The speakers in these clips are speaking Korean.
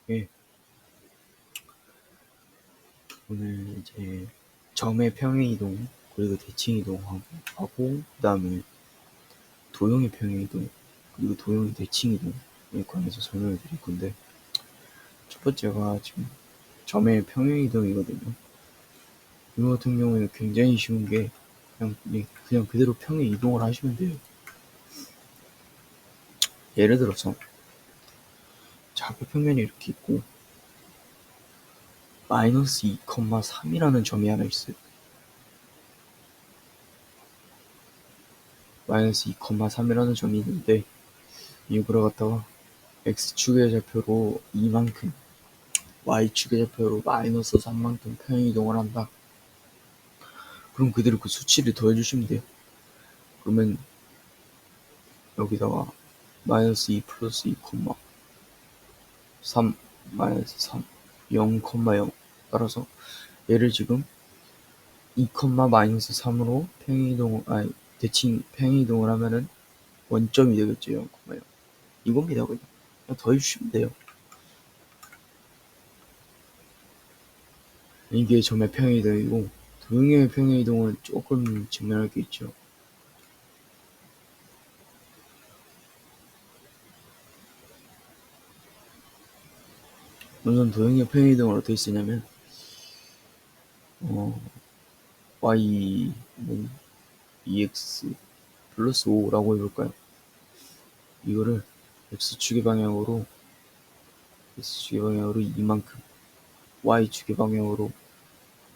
예, 오늘 이제 점의 평행이동 그리고 대칭이동하고 그다음에 도형의 평행이동 그리고 도형의 대칭이동에 관해서 설명을 드릴 건데, 첫 번째가 지금 점의 평행이동이거든요. 이거 같은 경우에는 굉장히 쉬운 게 그냥 그대로 평행 이동을 하시면 돼요. 예를 들어서 좌표평면이 이렇게 있고 마이너스 2,3이라는 점이 하나 있어요. 마이너스 2,3이라는 점이 있는데, 이거를 갖다가 x축의 좌표로 2만큼, y축의 좌표로 마이너스 3만큼 평행이동을 한다. 그럼 그대로 그 수치를 더해주시면 돼요. 그러면 여기다가 마이너스 2 플러스 2,3 마이너스 3 0,0 따라서 얘를 지금 2, 마이너스 3으로 대칭 평행이동을 하면은 원점이 되겠죠. 0,0 이겁니다. 그냥 더해주시면 돼요. 이게 점의 평행이동이고, 도형의 평행이동은 조금 증명할 게 있죠. 우선 도형의 평행이동을 어떻게 쓰냐면 y는 2x 플러스 5라고 해볼까요? 이거를 x축의 방향으로 2만큼, y축의 방향으로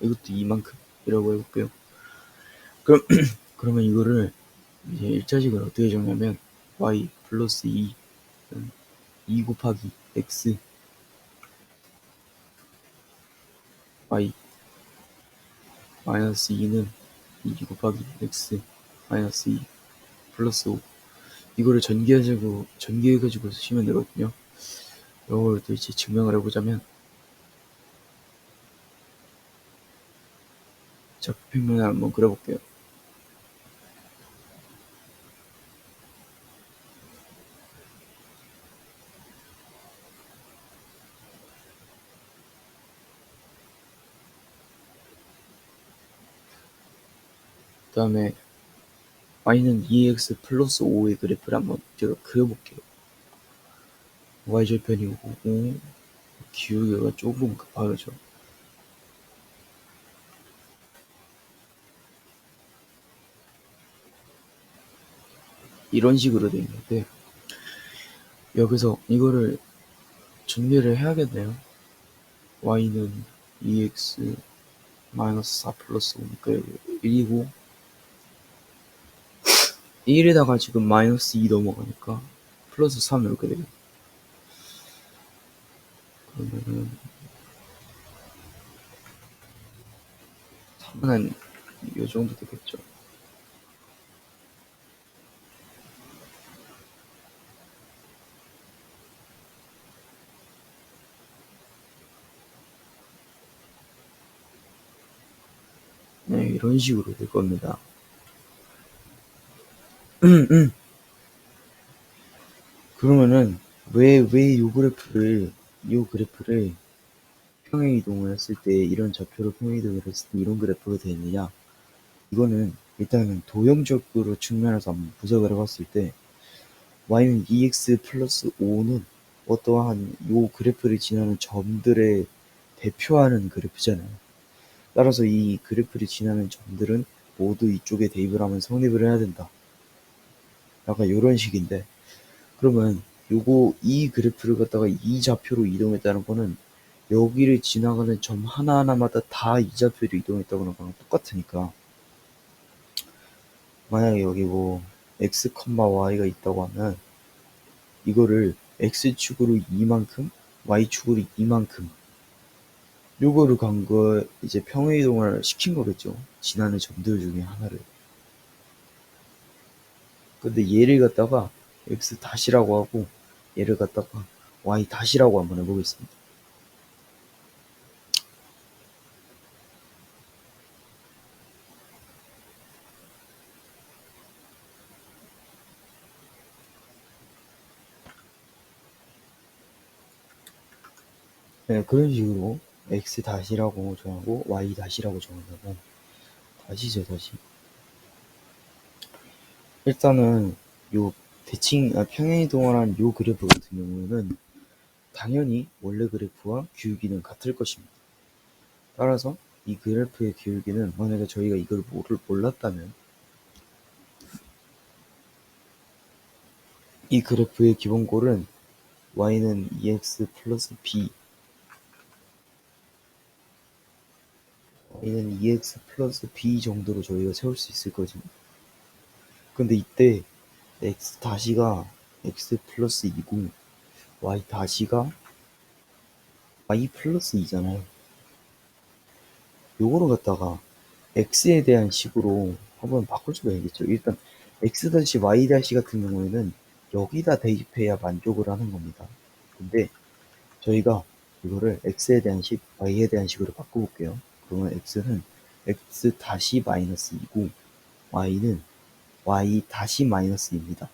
이것도 2만큼 이라고 해볼게요. 그러면 이거를 이제 1차식을 어떻게 정하냐면 y 플러스 2 곱하기 x y 마이너스 2는 2 곱하기 x 마이너스 2 플러스 5, 이거를 전개해가지고 쓰시면 되거든요. 이걸 또 이제 증명을 해보자면, 좌표평면을 한번 그려볼게요. 그 다음에 y는 2x 플러스 5의 그래프를 한번 제가 그려볼게요. y절편이 오고 기울기가 조금 급하죠. 이런 식으로 되어 있는데, 여기서 이거를 전개를 해야겠네요. y는 2x 마이너스 4 플러스 5니까 1이고, 1에다가 지금 마이너스 2 넘어가니까 플러스 3 이렇게 되겠죠. 그러면은 3은 한 이 정도 되겠죠. 네, 이런 식으로 될 겁니다. 그러면은 요 그래프를 평행이동을 했을 때, 이런 좌표로 평행이동을 했을 때 이런 그래프가 되느냐? 이거는 일단은 도형적으로 측면에서 한번 분석을 해봤을 때, y는 2x 플러스 5는 어떠한 요 그래프를 지나는 점들의 대표하는 그래프잖아요. 따라서 이 그래프를 지나는 점들은 모두 이쪽에 대입을 하면 성립을 해야 된다. 약간 요런 식인데, 그러면 이 그래프를 갖다가 이 좌표로 이동했다는 거는 여기를 지나가는 점 하나하나마다 다 이 좌표로 이동했다고 하는 거랑 똑같으니까, 만약에 여기 뭐 x, y가 있다고 하면 이거를 x축으로 2만큼, y축으로 2만큼 요거를 간 거 이제 평행이동을 시킨 거겠죠. 지나는 점들 중에 하나를. 근데 얘를 갖다가 x 다시라고 하고 얘를 갖다가 y 다시라고 한번 해보겠습니다. 네, 그런 식으로 x 다시라고 정하고 y 다시라고 정한다고. 다시죠, 다시. 일단은 요 평행이동을 요 그래프 같은 경우는 당연히 원래 그래프와 기울기는 같을 것입니다. 따라서 이 그래프의 기울기는 만약에 저희가 이걸 몰랐다면 이 그래프의 기본꼴은 y는 2x 플러스 b y는 2x 플러스 b 정도로 저희가 세울 수 있을 거죠. 근데 이때 x 다시가 x 플러스 2고 y 다시가 y 플러스 2잖아요. 요거를 갖다가 x에 대한 식으로 한번 바꿀 수가 있겠죠. 일단 x 다시 y 다시 같은 경우에는 여기다 대입해야 만족을 하는 겁니다. 근데 저희가 이거를 x에 대한 식, y에 대한 식으로 바꿔볼게요. 그러면 x는 x 다시 마이너스 2고 y는 y 다시 마이너스 2입니다.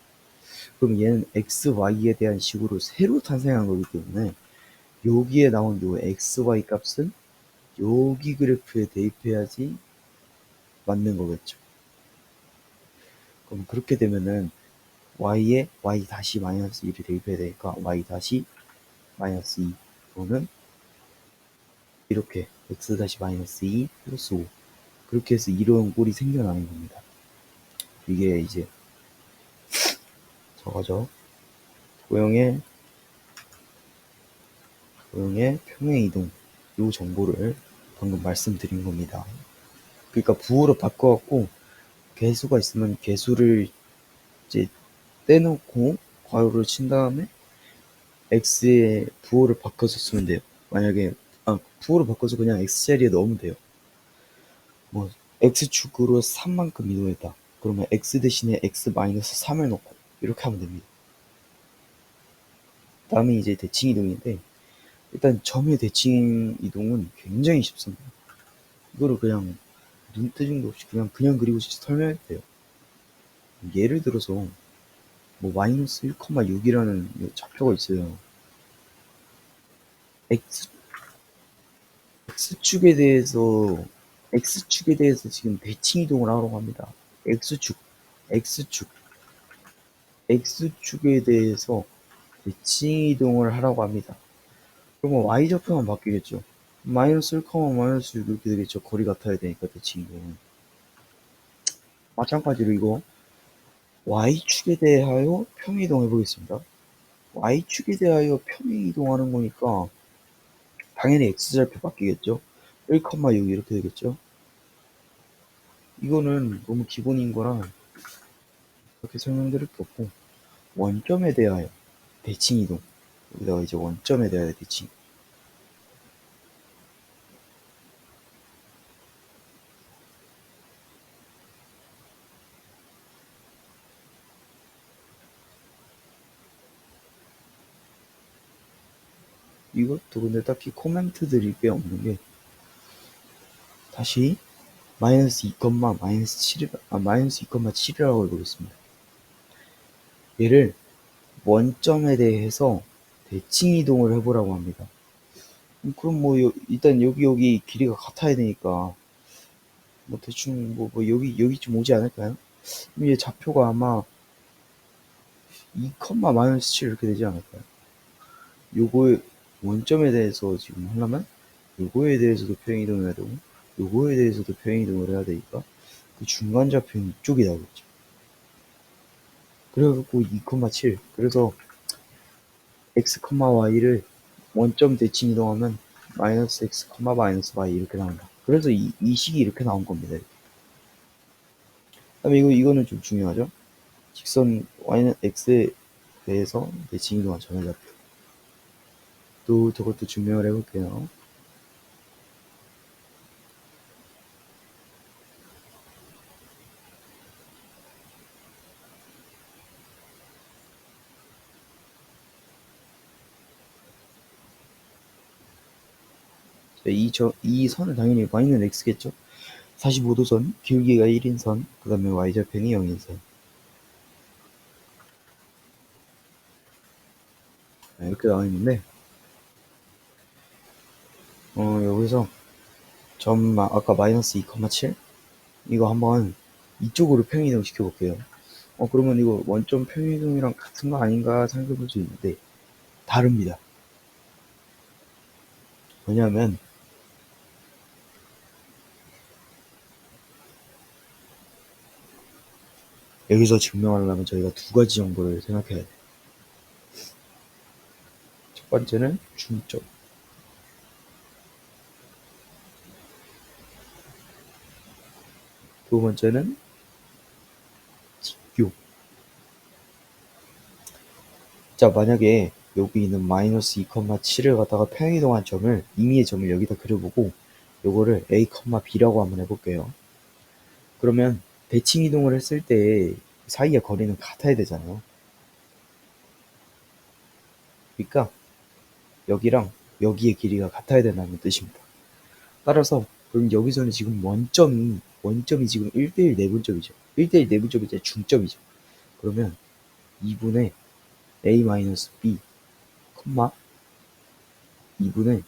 그럼 얘는 x, y에 대한 식으로 새로 탄생한 거기 때문에 여기에 나온 요 x, y 값은 여기 그래프에 대입해야지 맞는 거겠죠. 그럼 그렇게 되면은 y에 y 다시 마이너스 2를 대입해야 되니까 y 다시 마이너스 2 또는 이렇게 x 다시 마이너스 2 플러스 5 그렇게 해서 이런 꼴이 생겨나는 겁니다. 이게 이제 저거죠. 도형의 평행이동 요 정보를 방금 말씀드린 겁니다. 그러니까 부호로 바꿔갖고 개수가 있으면 개수를 이제 떼놓고 괄호를 친 다음에 x의 부호를 바꿔서 쓰면 돼요. 만약에 부호를 바꿔서 그냥 x자리에 넣으면 돼요. 뭐 x축으로 3만큼 이동했다. 그러면 x 대신에 x-3을 넣고 이렇게 하면 됩니다. 다음에 이제 대칭 이동인데 일단 점의 대칭 이동은 굉장히 쉽습니다. 이거를 그냥 눈뜨짐도 없이 그냥 그리고 설명해도 돼요. 예를 들어서 뭐 마이너스 1,6이라는 좌표가 있어요. X축에 대해서 지금 대칭 이동을 하라고 합니다. X축에 대해서 대칭 이동을 하라고 합니다. 그러면 Y좌표만 바뀌겠죠. 마이너스 1, 마이너스 6 이렇게 되겠죠. 거리 같아야 되니까 대칭 이동은. 마찬가지로 이거 Y축에 대하여 평행이동 해보겠습니다. Y축에 대하여 평행이동하는 거니까 당연히 X좌표 바뀌겠죠. 1, 6 이렇게 되겠죠. 이거는 너무 기본인 거라 그렇게 설명드릴 게 없고 원점에 대하여 대칭 이동 여기다가 이제 원점에 대하여 대칭 이것도 근데 딱히 코멘트 드릴 게 없는 게 다시 마이너스 2, 마이너스 2,7이라고 해보겠습니다. 얘를 원점에 대해서 대칭 이동을 해보라고 합니다. 그럼 뭐 일단 여기 길이가 같아야 되니까 뭐 대충 뭐 여기쯤 오지 않을까요? 그럼 얘 좌표가 아마 2, 마이너스 7 이렇게 되지 않을까요? 요거의 원점에 대해서 지금 하려면 요거에 대해서도 평행이동을 해야 되고 요거에 대해서도 평행이동을 해야 되니까 그 중간 좌표는 이쪽이 나오겠죠. 그래갖고 2,7 그래서 x, y를 원점 대칭 이동하면 마이너스 x, 마이너스 y 이렇게 나온다. 그래서 이 식이 이렇게 나온 겁니다. 이렇게. 그다음에 이거는 좀 중요하죠. 직선 y는 x에 대해서 대칭 이동한 전의 좌표. 또 저것도 증명을 해볼게요. 이 선은 당연히 y는 x겠죠. 45도선, 기울기가 1인선, 그 다음에 y좌표는 0인선. 이렇게 나와 있는데 그래서 아까 마이너스 2,7 이거 한번 이쪽으로 평이동 시켜볼게요. 그러면 이거 원점 평이동이랑 같은 거 아닌가 생각해 볼 수 있는데 다릅니다. 왜냐하면 여기서 증명하려면 저희가 두 가지 정보를 생각해야 돼요. 첫 번째는 중점. 두 번째는 직교. 자, 만약에 여기 있는 마이너스 2,7을 갖다가 평이동한 점을, 임의의 점을 여기다 그려보고 요거를 a, b라고 한번 해볼게요. 그러면 대칭 이동을 했을 때 사이의 거리는 같아야 되잖아요. 그러니까 여기랑 여기의 길이가 같아야 된다는 뜻입니다. 따라서 그럼 여기서는 지금 원점이 지금 1대1 내분점이죠. 1대1 내분점이 이제 중점이죠. 그러면 2분의 a-b, 2분의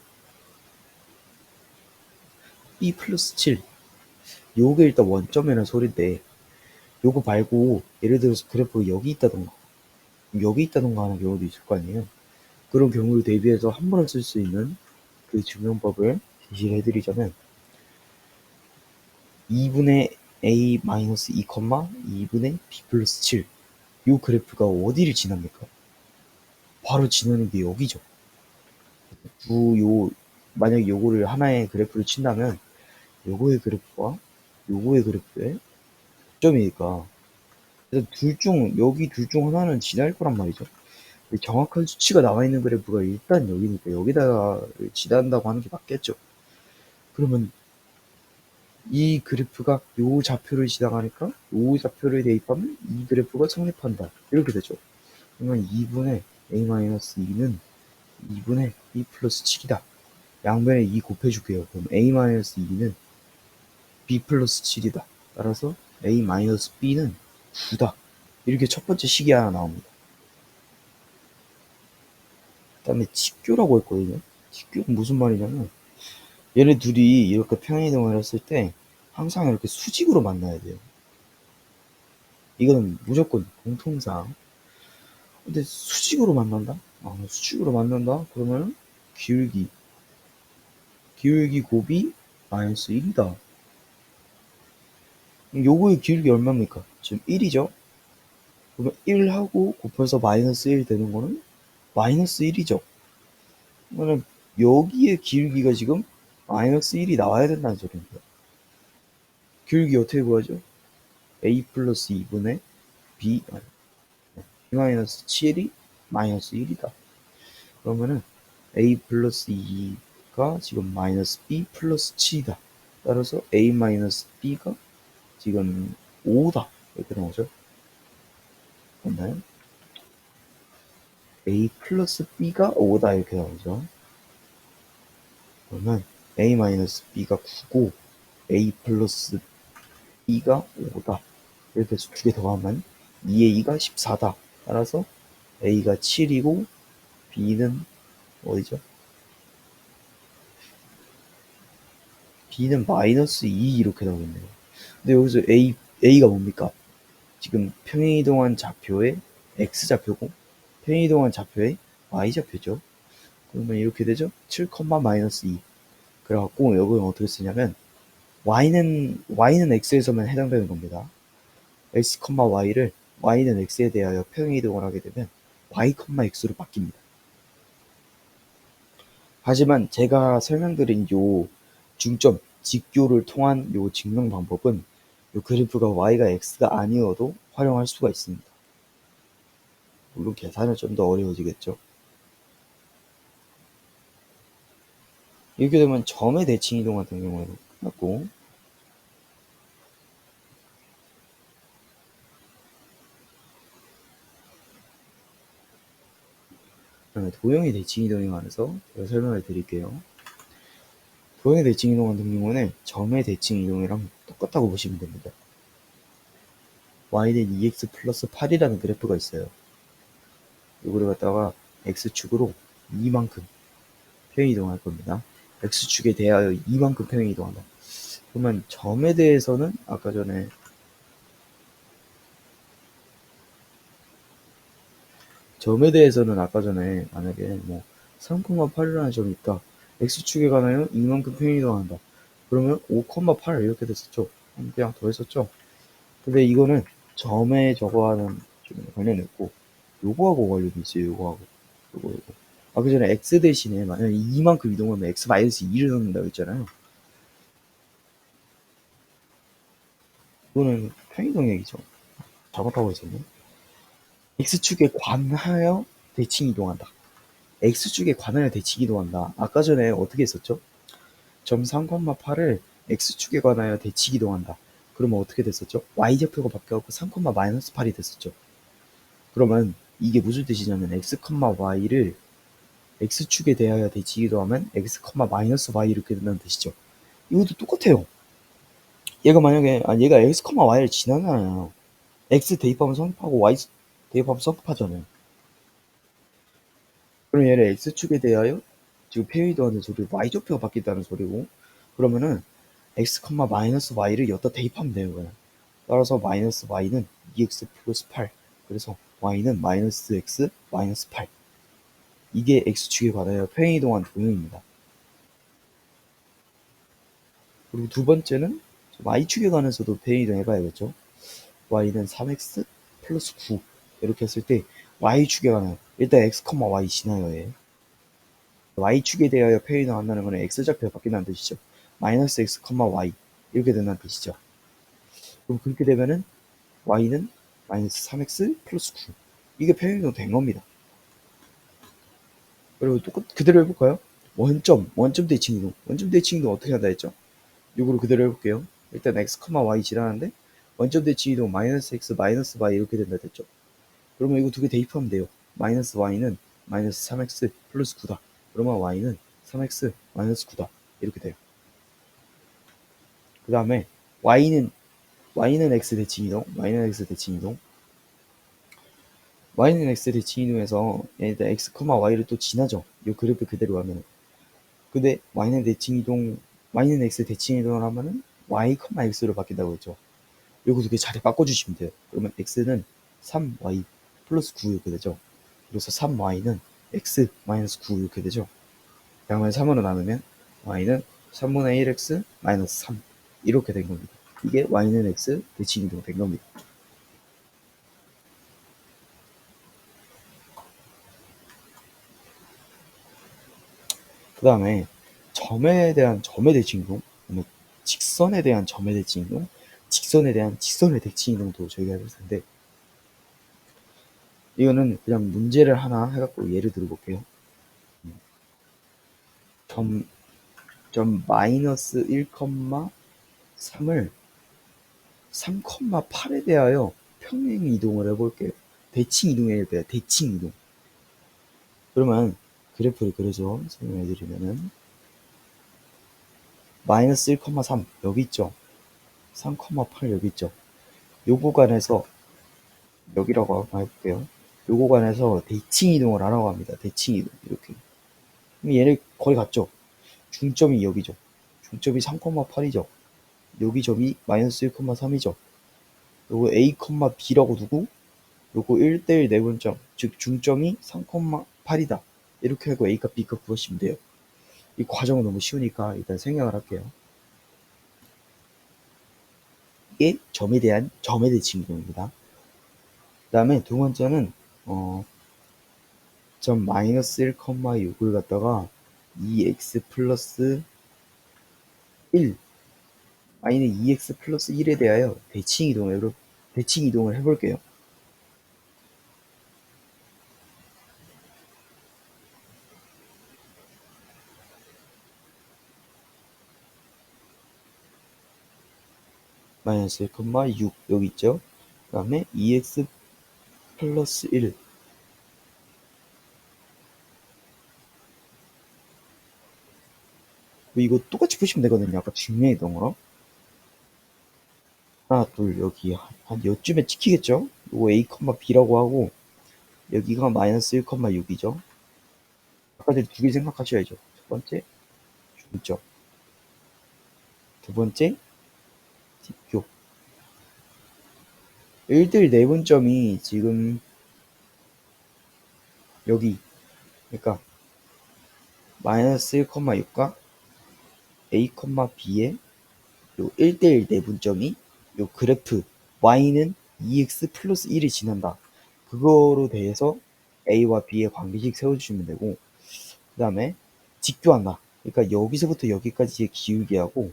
b 플러스 7. 요게 일단 원점이라는 소리인데 요거 말고 예를 들어서 그래프 여기 있다던가 하는 경우도 있을 거 아니에요. 그런 경우를 대비해서 한 번에 쓸 수 있는 그 증명법을 제시를 해드리자면 2분의 a-2, 2분의 b 플러스 7. 요 그래프가 어디를 지납니까? 바로 지나는 게 여기죠. 만약에 요거를 하나의 그래프를 친다면 요거의 그래프와 요거의 그래프의 점이니까 여기 둘 중 하나는 지날 거란 말이죠. 정확한 수치가 나와 있는 그래프가 일단 여기니까 여기다가 지난다고 하는 게 맞겠죠. 그러면 이 그래프가 요 좌표를 지나가니까 요 좌표를 대입하면 이 그래프가 성립한다. 이렇게 되죠. 그러면 2분의 a-2는 2분의 b 플러스 7이다. 양변에 2 곱해줄게요. 그럼 a-2는 b 플러스 7이다. 따라서 a-b는 9다. 이렇게 첫 번째 식이 하나 나옵니다. 그 다음에 직교라고 했거든요. 직교는 무슨 말이냐면 얘네 둘이 이렇게 평행이동을 했을 때 항상 이렇게 수직으로 만나야 돼요. 이거는 무조건 공통상. 근데 수직으로 만난다? 수직으로 만난다? 그러면 기울기 곱이 마이너스 1이다. 요거의 기울기 얼마입니까? 지금 1이죠? 그러면 1하고 곱해서 마이너스 1 되는 거는 마이너스 1이죠. 그러면 여기에 기울기가 지금 마이너스 1이 나와야 된다는 소리입니다. 기울기 어떻게 구하죠? a 플러스 2분의 b 마이너스 7이 마이너스 1이다. 그러면은 a 플러스 2가 지금 마이너스 b 플러스 7이다. 따라서 a 마이너스 b가 지금 5다. 이렇게 나오죠. 맞나요? a 플러스 b가 5다. 이렇게 나오죠. 그러면 a 마이너스 b가 9고 a 플러스 b가 5다. 이렇게 해서 두 개 더하면 2의 2가 14다. 따라서 a가 7이고 b는 어디죠? b는 마이너스 2 이렇게 나오겠네요. 근데 여기서 a가 뭡니까? 지금 평행이동한 좌표의 x좌표고 평행이동한 좌표의 y좌표죠. 그러면 이렇게 되죠? 7, 마이너스 2. 그래갖고 여기는 어떻게 쓰냐면 y는 x에서만 해당되는 겁니다. x, y는 x에 대하여 평행이동을 하게 되면 y, x로 바뀝니다. 하지만 제가 설명드린 요 중점, 직교를 통한 요 증명 방법은 요 그래프가 y가 x가 아니어도 활용할 수가 있습니다. 물론 계산은 좀 더 어려워지겠죠. 이렇게 되면 점의 대칭 이동 같은 경우에는 끝났고, 그다음에 도형의 대칭 이동에 관해서 제가 설명을 드릴게요. 도형의 대칭 이동 같은 경우는 점의 대칭 이동이랑 똑같다고 보시면 됩니다. y는 2x 플러스 8이라는 그래프가 있어요. 이거를 갖다가 x축으로 2만큼 평행 이동할 겁니다. x축에 대하여 이만큼 평행 이동한다. 그러면 점에 대해서는 아까 전에 만약에 뭐 3,8이라는 점이 있다. x축에 관하여 이만큼 평행 이동한다. 그러면 5,8 이렇게 됐었죠. 그냥 더했었죠. 근데 이거는 점에 저거하는 좀 관련했고, 요거하고 관련이 있어요. 요거. 아까 전에 x 대신에 만약에 이만큼 이동하면 x-2를 넣는다고 했잖아요. 이거는 평이동 얘기죠. 잘못하고 있었네. x축에 관하여 대칭 이동한다. x축에 관하여 대칭 이동한다. 아까 전에 어떻게 했었죠? 점 3,8을 x축에 관하여 대칭 이동한다. 그러면 어떻게 됐었죠? y좌표가 바뀌어서 3,-8이 됐었죠. 그러면 이게 무슨 뜻이냐면 x, y를 x축에 대하여 대칭 이동하면 x, y 이렇게 된다는 뜻이죠. 이것도 똑같아요. 얘가 x, y를 지나잖아요. x 대입하면 성립하고 y 대입하면 성립하잖아요. 그럼 얘를 x축에 대하여 지금 표이동하는 소리 y좌표가 바뀌었다는 소리고, 그러면은 x, y를 여기다 대입하면 돼요. 그냥. 따라서 마이너스 y는 2x 플러스 8. 그래서 y는 마이너스 x 마이너스 8. 이게 x축에 관하여 평행이동한 도형입니다. 그리고 두 번째는 y축에 관해서도 평행이동 해봐야겠죠. y는 3x 플러스 9 이렇게 했을 때 y축에 관하여 일단 x, y 지나요. 얘. y축에 대하여 평행이동 한다는 것은 x좌표가 바뀐다는 뜻이죠. 마이너스 x, y 이렇게 된다는 뜻이죠. 그럼 그렇게 되면은 y는 마이너스 3x 플러스 9 이게 평행이동 된 겁니다. 그리고 그대로 해볼까요? 원점 대칭 이동. 원점 대칭 이동 어떻게 한다 했죠? 이거로 그대로 해볼게요. 일단 x, y 지나는데 원점 대칭 이동 마이너스 x, 마이너스 y 이렇게 된다 했죠. 그러면 이거 두 개 대입하면 돼요. 마이너스 y는 마이너스 3x 플러스 9다. 그러면 y는 3x 마이너스 9다. 이렇게 돼요. 그 다음에 y는 x 대칭 이동, y는 x 대칭 이동. y는 x 대칭 이동해서 얘네들 x, y를 또 지나죠. 이 그래프 그대로 가면. 근데 y는 x 대칭 이동을 하면은 y, x로 바뀐다고 했죠. 요거 두 개 자리 바꿔주시면 돼요. 그러면 x는 3y 플러스 9 이렇게 되죠. 그래서 3y는 x 마이너스 9 이렇게 되죠. 양면 3으로 나누면 y는 3분의 1x 마이너스 3 이렇게 된 겁니다. 이게 y는 x 대칭 이동 된 겁니다. 그 다음에 점에 대한 점의 대칭 이동, 직선에 대한 점의 대칭 이동, 직선에 대한 직선의 대칭 이동도 저희가 해볼 텐데, 이거는 그냥 문제를 하나 해갖고 예를 들어볼게요. 점 마이너스 1,3을 3,8에 대하여 평행 이동을 해볼게요. 대칭 이동해야 돼요. 대칭 이동. 그러면 그래프를 그려서 설명해드리면은 마이너스 1,3 여기 있죠. 3,8 여기 있죠. 요 구간에서 여기라고 한번 해볼게요. 요 구간에서 대칭 이동을 하라고 합니다. 대칭 이동 이렇게. 그럼 얘네 거의 같죠. 중점이 여기죠. 중점이 3,8이죠. 여기 점이 마이너스 1,3이죠. 요거 A, B라고 두고 요거 1대1 내분점, 즉 중점이 3,8이다. 이렇게 하고 A값, B값 구하시면 돼요. 이 과정은 너무 쉬우니까 일단 생략을 할게요. 이게 점에 대한 점에 대칭 이동입니다. 그 다음에 두 번째는 점 마이너스 1,6을 갖다가 2x 플러스 1 y는 2x 플러스 1에 대하여 대칭 이동을 해볼게요. 마이너스 1,6 여기 있죠. 그 다음에 2x 플러스 1 이거 똑같이 푸시면 되거든요. 아까 뒷면에 있던 거랑. 하나, 둘, 여기 한 요쯤에 찍히겠죠? 이거 A, B라고 하고 여기가 마이너스 1,6이죠. 아까 전에 두 개 생각하셔야죠. 첫 번째 문점. 두 번째, 뒷교. 1대1 내분점이 지금 여기, 그러니까 마이너스 1,6과 a, b의 요 1대1 내분점이 요 그래프 y는 2x 플러스 1이 지난다. 그거로 대해서 a와 b의 관계식 세워주시면 되고, 그 다음에 직교한다. 그러니까 여기서부터 여기까지의 기울기하고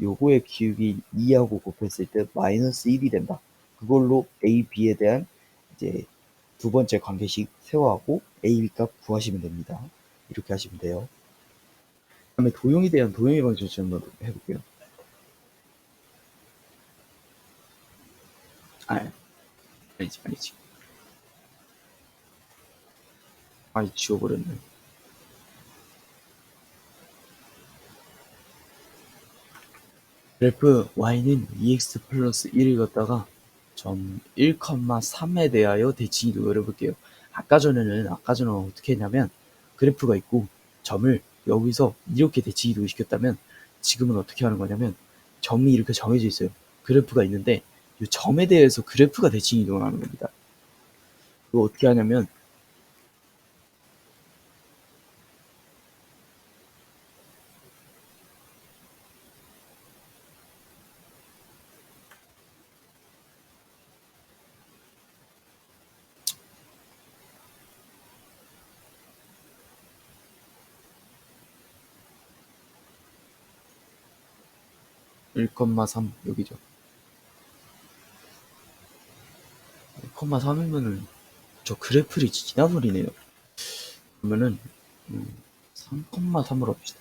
요거의 기울기 2하고 곱했을 때 마이너스 1이 된다. 그걸로 a, b에 대한 이제 두 번째 관계식 세워하고 a, b 값 구하시면 됩니다. 이렇게 하시면 돼요. 그 다음에 도형에 대한 도형의 방식을 좀 한번 해볼게요. 아니지. 지워버렸네. 그래프 y는 2x 플러스 1을 갖다가 점 1,3에 대하여 대칭 이동을 해볼게요. 아까 전에는 어떻게 했냐면 그래프가 있고 점을 여기서 이렇게 대칭 이동을 시켰다면 지금은 어떻게 하는 거냐면 점이 이렇게 정해져 있어요. 그래프가 있는데 이 점에 대해서 그래프가 대칭 이동을 하는 겁니다. 그거 어떻게 하냐면 1,3 여기죠. 1,3이면은 저 그래프를 지나버리네요. 그러면은 3,3으로 합시다.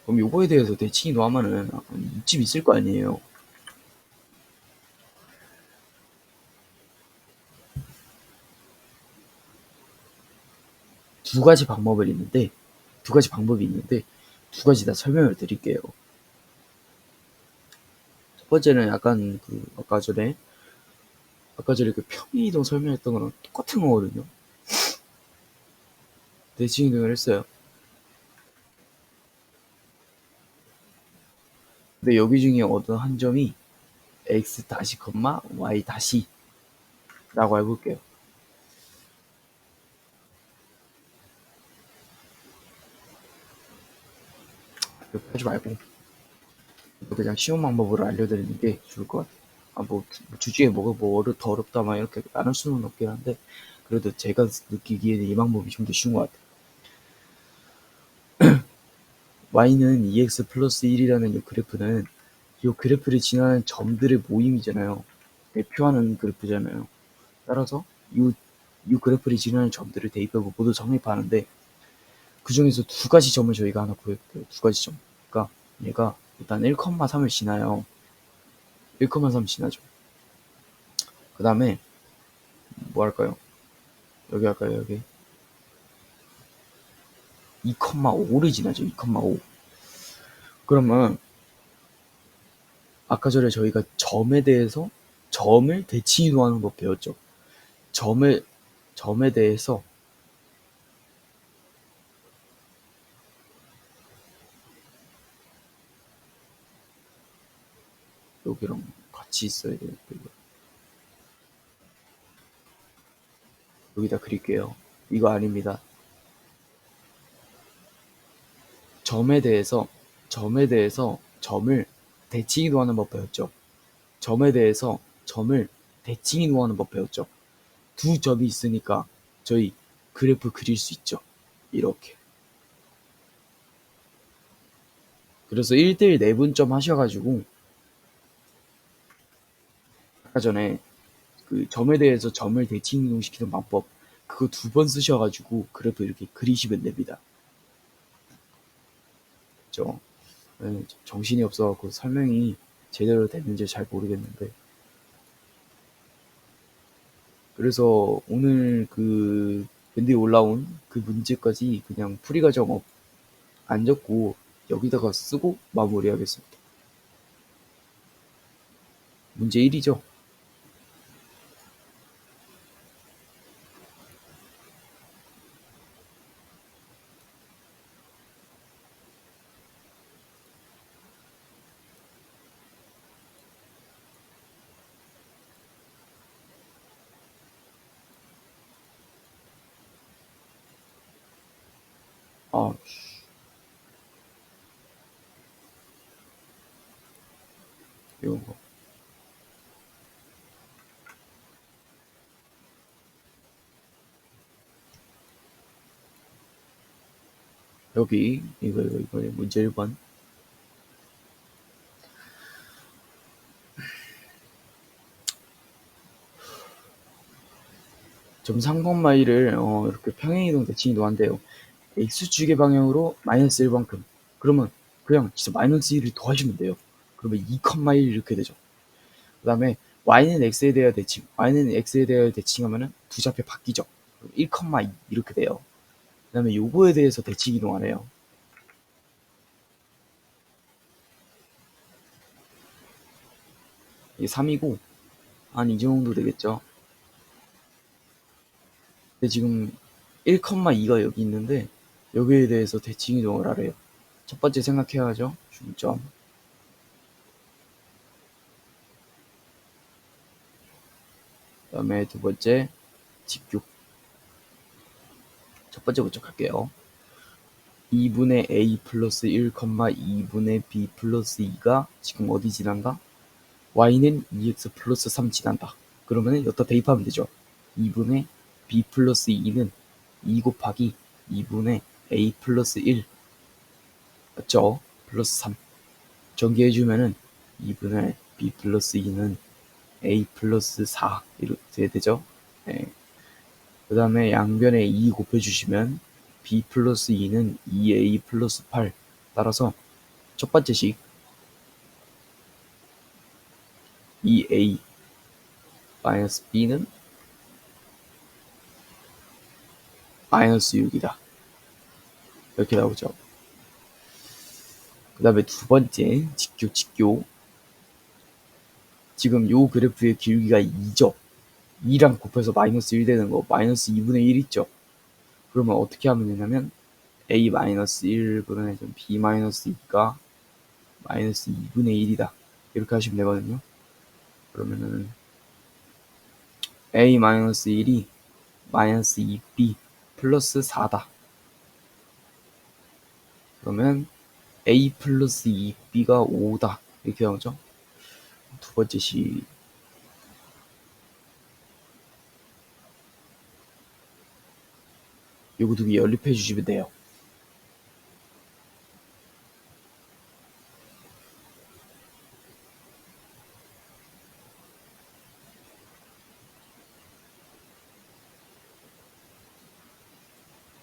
그럼 요거에 대해서 대칭이 나오면은 이쯤 있을 거 아니에요. 두 가지 방법이 있는데 두 가지 다 설명을 드릴게요. 첫 번째는 약간 아까 전에 그 평이동 설명했던 거랑 똑같은 거거든요. 대칭 이동을 했어요. 근데 여기 중에 어떤 한 점이 x 다시 y 다시 라고 해볼게요. 이렇게 하지 말고 그냥 쉬운 방법으로 알려드리는 게 좋을 것 같아요. 주중에 더 어렵다 막 이렇게 나눌 수는 없긴 한데 그래도 제가 느끼기에는 이 방법이 좀 더 쉬운 것 같아요. y는 2x 플러스 1이라는 이 그래프는 이 그래프를 지나는 점들의 모임이잖아요. 대표하는 그래프잖아요. 따라서 이 그래프를 지나는 점들을 대입하고 모두 정립하는데 그 중에서 두 가지 점을 저희가 하나 구해볼게요. 두 가지 점. 그러니까 얘가 일단 1,3을 지나요. 1,3 지나죠. 그 다음에 뭐 할까요? 여기 할까요? 여기 2,5를 지나죠. 2,5. 그러면 아까 전에 저희가 점에 대해서 점을 대칭 이동하는 법 배웠죠. 점에 대해서 여기랑 같이 있어야 돼요. 여기다 그릴게요. 이거 아닙니다. 점에 대해서 점을 대칭 이동하는 법 배웠죠. 점에 대해서 점을 대칭 이동하는 법 배웠죠. 두 점이 있으니까 저희 그래프 그릴 수 있죠. 이렇게. 그래서 1대1 내분점 하셔가지고 아까 전에 그 점에 대해서 점을 대칭 이동시키는 방법 그거 두 번 쓰셔가지고 그래프 이렇게 그리시면 됩니다. 그죠? 네, 정신이 없어갖고 설명이 제대로 됐는지 잘 모르겠는데 그래서 오늘 그 밴드에 올라온 그 문제까지 그냥 풀이 과정 안 적고 여기다가 쓰고 마무리하겠습니다. 문제 1이죠. 아, 이거 여기 이거 문제 1번. 점 3,1을 이렇게 평행이동 대칭이동 한대요. x축의 방향으로 마이너스 1만큼. 그러면 그냥 진짜 마이너스 1을 더하시면 돼요. 그러면 2,1 이렇게 되죠. 그 다음에 y는 x에 대하여 대칭, y는 x에 대하여 대칭하면은 두 좌표 바뀌죠. 1,2 이렇게 돼요. 그 다음에 요거에 대해서 대칭 이동하래요. 이게 3이고 한 이 정도 되겠죠. 근데 지금 1,2가 여기 있는데 여기에 대해서 대칭 이동을 하래요. 첫 번째 생각해야죠. 중점. 그 다음에 두 번째 직교. 첫 번째부터 갈게요. 2분의 a 플러스 1, 2분의 b 플러스 2가 지금 어디 지난다? y는 2x 플러스 3 지난다. 그러면 여기다 대입하면 되죠. 2분의 b 플러스 2는 2 곱하기 2분의 a 플러스 1 맞죠? 플러스 3 전개해주면은 2분의 b 플러스 2는 a 플러스 4 이렇게 되죠. 네. 그 다음에 양변에 2 곱해주시면 b 플러스 2는 2a 플러스 8 따라서 첫 번째 식 2a 마이너스 b는 마이너스 6이다. 이렇게 나오죠. 그 다음에 두 번째 직교 지금 요 그래프의 기울기가 2죠. 2랑 곱해서 마이너스 1 되는 거 마이너스 2분의 1 있죠. 그러면 어떻게 하면 되냐면 a 마이너스 1분의 b 마이너스 2가 마이너스 2분의 1이다. 이렇게 하시면 되거든요. 그러면은 a 마이너스 1이 마이너스 2b 플러스 4다. 그러면 a 플러스 2b가 5다. 이렇게 나오죠. 두 번째 식 요거 두 개 연립해 주시면 돼요.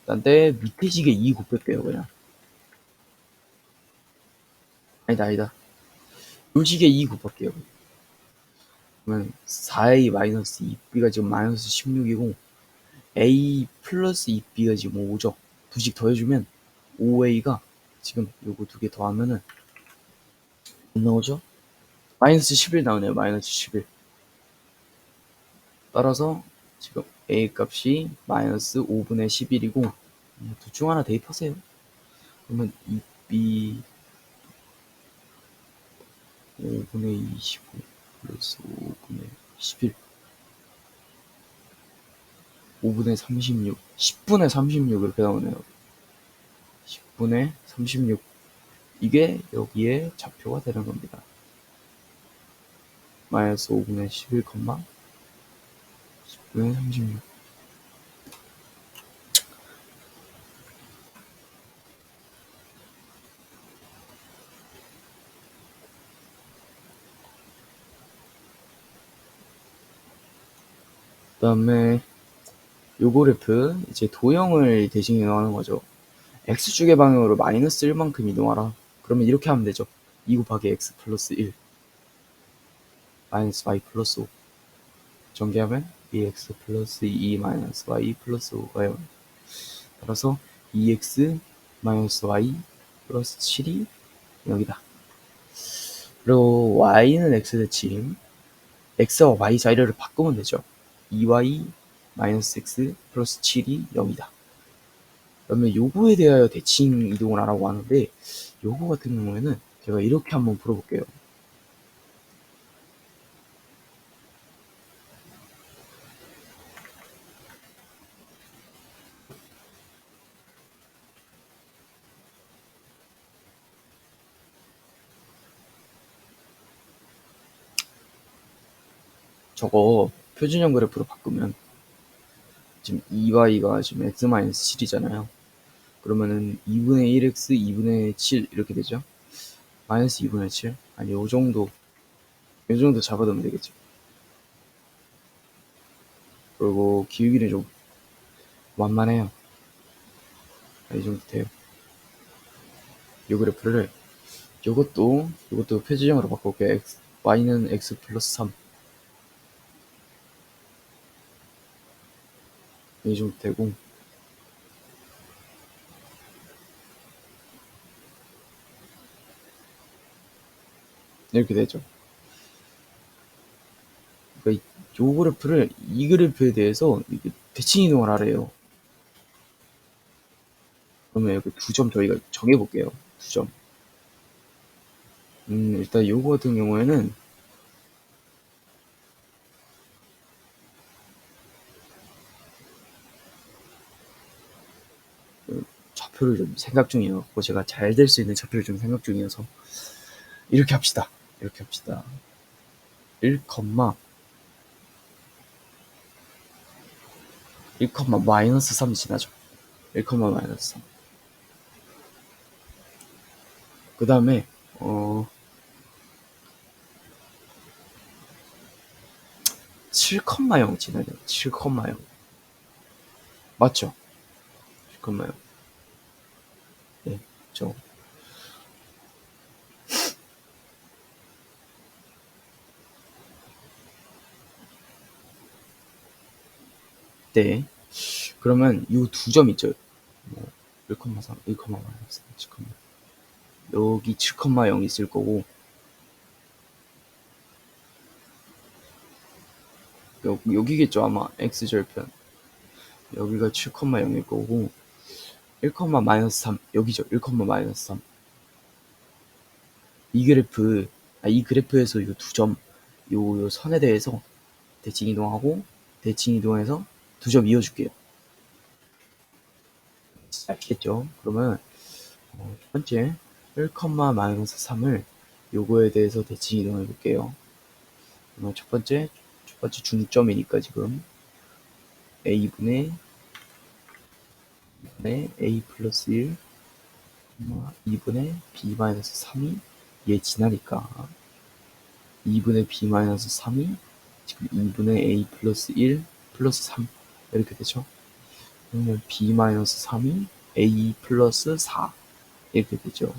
근데 밑에 식에 2 곱할게요 그냥. 아니다. 요 식에 2 곱할게요. 그러면 4a 마이너스 2b가 지금 마이너스 16이고 a 플러스 2b가 지금 5죠. 두 식 더해주면 5a가 지금 요거 두 개 더하면은 못 나오죠? 마이너스 11 나오네요. 마이너스 11. 따라서 지금 a 값이 마이너스 5분의 11이고 둘 중 하나 대입하세요. 그러면 2b 5분의 25 플러스 5분의 11 5분의 36 10분의 36 이렇게 나오네요. 10분의 36 이게 여기에 좌표가 되는 겁니다. 마이너스 5분의 11, 10분의 36. 그 다음에 요 그래프 이제 도형을 대신 이동하는 거죠. x축의 방향으로 마이너스 1만큼 이동하라. 그러면 이렇게 하면 되죠. 2 곱하기 x 플러스 1 마이너스 y 플러스 5 전개하면 2x 플러스 2 마이너스 y 플러스 5가 0. 따라서 2x 마이너스 y 플러스 7이 0이다. 그리고 y는 x 대칭 x와 y 자리를 바꾸면 되죠. 2y 마이너스 x 플러스 7이 0이다. 그러면 요거에 대하여 대칭 이동을 하라고 하는데 요거 같은 경우에는 제가 이렇게 한번 풀어볼게요. 저거 표준형 그래프로 바꾸면 지금 2y가 지금 x-7이잖아요. 그러면은 2분의 1x 2분의 7 이렇게 되죠. 마이너스 2분의 7. 아니 요 정도 잡아두면 되겠죠. 그리고 기울기는 좀 완만해요. 이 정도 돼요. 요 그래프를 요것도 표준형으로 바꿔볼게요. y는 x 플러스 3 이 정도 되고, 이렇게 되죠. 그러니까 요 그래프를 이 그래프에 대해서 대칭 이동을 하래요. 그러면 여기 2점 저희가 정해볼게요. 2점. 일단 요거 같은 경우에는 좌표를 좀 생각 중이어서 제가 잘 될 수 있는 좌표를 좀 생각 중이어서 이렇게 합시다. 1, 1, 마이너스 3 지나죠. 1, 마이너스 3. 그 다음에 7,0 지나요. 7,0 맞죠? 7,0 네, 저 네. 그러면 이 2점 있죠. 1,3, 1, 마이너스 7, 여기 7,0 있을 거고, 여기겠죠 아마 x절편. 여기가 7,0일 거고, 1, 마이너스 3 여기죠. 1, 마이너스 3. 이 그래프에서 이 2점 요 선에 대해서 대칭 이동하고, 대칭 이동해서 2점 이어줄게요. 알겠죠? 그러면 첫 번째 1, 마이너스 3을 요거에 대해서 대칭 이동해 볼게요. 그러면 첫 번째 중점이니까 지금 a분의 a 플러스 1, 2분의 b 마이너스 3이 얘 지나니까 2분의 b 마이너스 3이 지금 2분의 a 플러스 1 플러스 3 이렇게 되죠. 그러면 b 마이너스 3이 a 플러스 4 이렇게 되죠.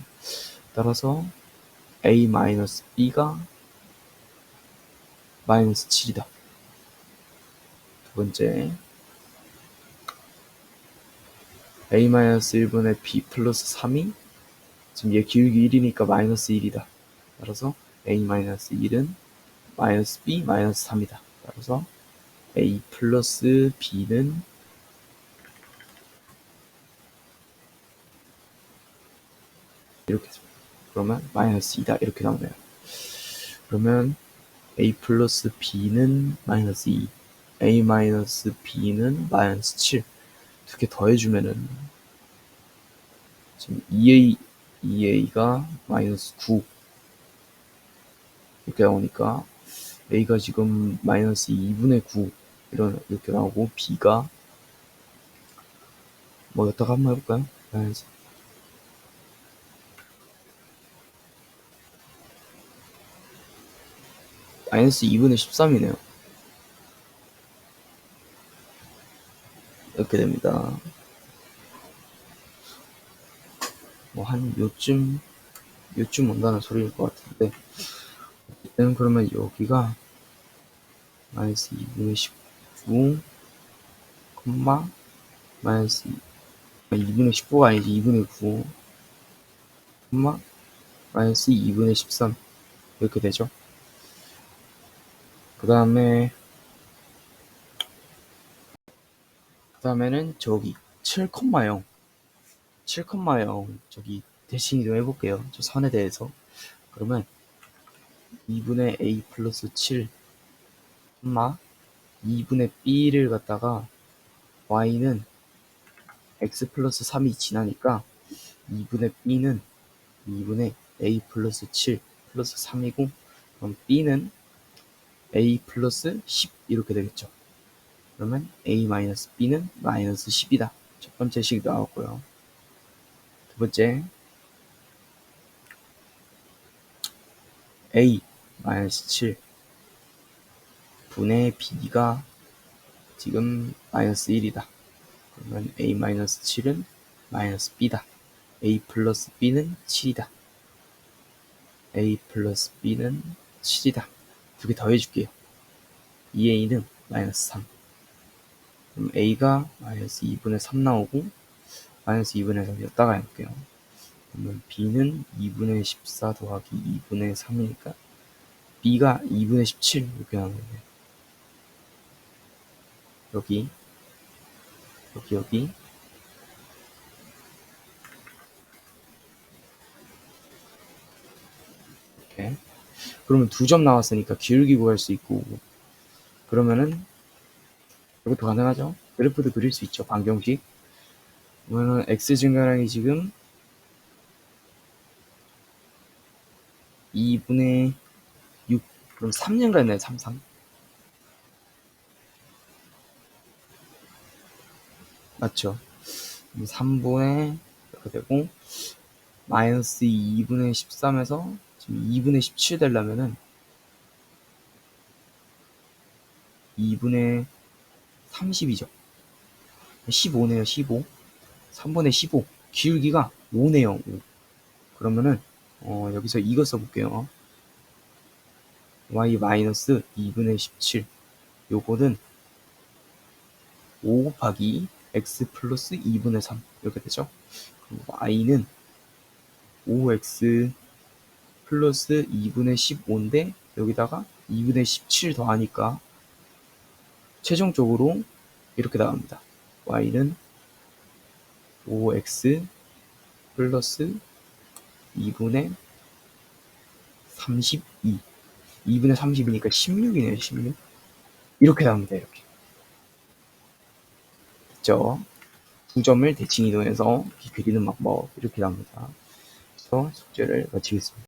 따라서 a 마이너스 b가 마이너스 7이다. 두 번째 a 마이너스 1분의 b 플러스 3이 지금 얘 기울기 1이니까 마이너스 1이다. 따라서 a 마이너스 1은 마이너스 b 마이너스 3이다. 따라서 a 플러스 b는 이렇게 그러면 마이너스 2다 이렇게 나오네요. 그러면 a 플러스 b는 마이너스 2, a 마이너스 b는 마이너스 7 두 개 더해주면은 지금 2a가 마이너스 9 이렇게 나오니까 a가 지금 마이너스 2분의 9 이렇게 나오고 b가 뭐 여기다가 한번 해볼까요? 마이너스 2분의 13이네요. 이렇게 됩니다. 뭐 한 요쯤 온다는 소리일 것 같은데, 일단 그러면 여기가 마이너스 2분의 19, 마이너스 2분의 19가 아니지 2분의 9, 마이너스 2분의 13 이렇게 되죠. 그 다음에는 저기 7,0 저기 대칭 이동 해볼게요. 저 선에 대해서. 그러면 2분의 a 플러스 7 2분의 b를 갖다가 y는 x 플러스 3이 지나니까 2분의 b는 2분의 a 플러스 7 플러스 3이고, 그럼 b는 a 플러스 10 이렇게 되겠죠. 그러면 a 마이너스 b는 마이너스 10이다. 첫 번째 식 나왔고요. 두 번째 a 마이너스 7 분의 b가 지금 마이너스 1이다. 그러면 a 마이너스 7은 마이너스 b다. a 플러스 b는 7이다. a 플러스 b는 7이다. 두 개 더해줄게요. 2a는 마이너스 3. 그럼 a가 마이너스 2분의 3 나오고 마이너스 2분의 3 여기다가 해볼게요. 그러면 b는 2분의 14 더하기 2분의 3이니까 b가 2분의 17 이렇게 나오겠네요. 여기 이렇게. 그러면 2점 나왔으니까 기울기 구할 수 있고, 그러면은 이것도 가능하죠. 그래프도 그릴 수 있죠. 방정식. 그러면은 x 증가량이 지금 2분의 6, 그럼 3 증가했나요? 3. 맞죠? 3분의 이렇게 되고 마이너스 2분의 13에서 지금 2분의 17 되려면은 2분의 30이죠. 15네요. 15. 3분의 15. 기울기가 5네요. 5. 그러면은 여기서 이거 써볼게요. y 마이너스 2분의 17. 요거는 5 곱하기 x 플러스 2분의 3 이렇게 되죠. 그럼 y는 5x 플러스 2분의 15인데 여기다가 2분의 17 더하니까 최종적으로 이렇게 나옵니다. y는 5x 플러스 2분의 32. 2분의 30이니까 16이네요. 16. 이렇게 나옵니다. 이렇게. 됐죠? 두 점을 대칭 이동해서 그리는 방법 이렇게 나옵니다. 그래서 숙제를 마치겠습니다.